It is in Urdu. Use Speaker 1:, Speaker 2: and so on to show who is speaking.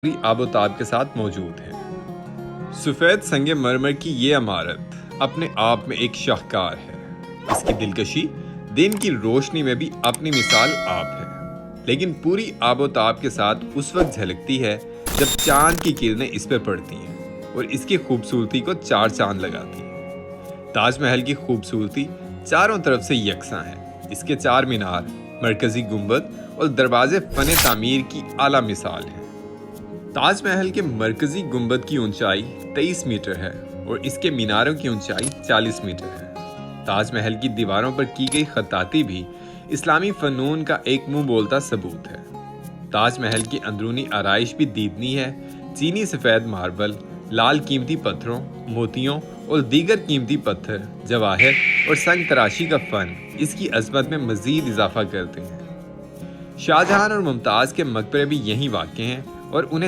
Speaker 1: پوری آب و تاب کے ساتھ موجود ہے۔ سفید سنگ مرمر کی یہ عمارت اپنے آپ میں ایک شاہکار ہے۔ اس کی دلکشی دن کی روشنی میں بھی اپنی مثال آپ ہے، لیکن پوری آب و تاب کے ساتھ اس وقت جھلکتی ہے جب چاند کی کرنیں اس پہ پڑتی ہیں اور اس کی خوبصورتی کو چار چاند لگاتی ہیں۔ تاج محل کی خوبصورتی چاروں طرف سے یکساں ہے۔ اس کے چار مینار، مرکزی گنبد اور دروازے فن تعمیر کی اعلیٰ مثال ہیں۔ تاج محل کے مرکزی گنبد کی اونچائی 23 میٹر ہے اور اس کے میناروں کی اونچائی 40 میٹر ہے۔ تاج محل کی دیواروں پر کی گئی خطاطی بھی اسلامی فنون کا ایک منہ بولتا ثبوت ہے۔ تاج محل کی اندرونی آرائش بھی دیدنی ہے۔ چینی سفید ماربل، لال قیمتی پتھروں، موتیوں اور دیگر قیمتی پتھر، جواہر اور سنگ تراشی کا فن اس کی عظمت میں مزید اضافہ کرتے ہیں۔ شاہ جہاں اور ممتاز کے مقبرے بھی یہیں واقع ہیں اور انہیں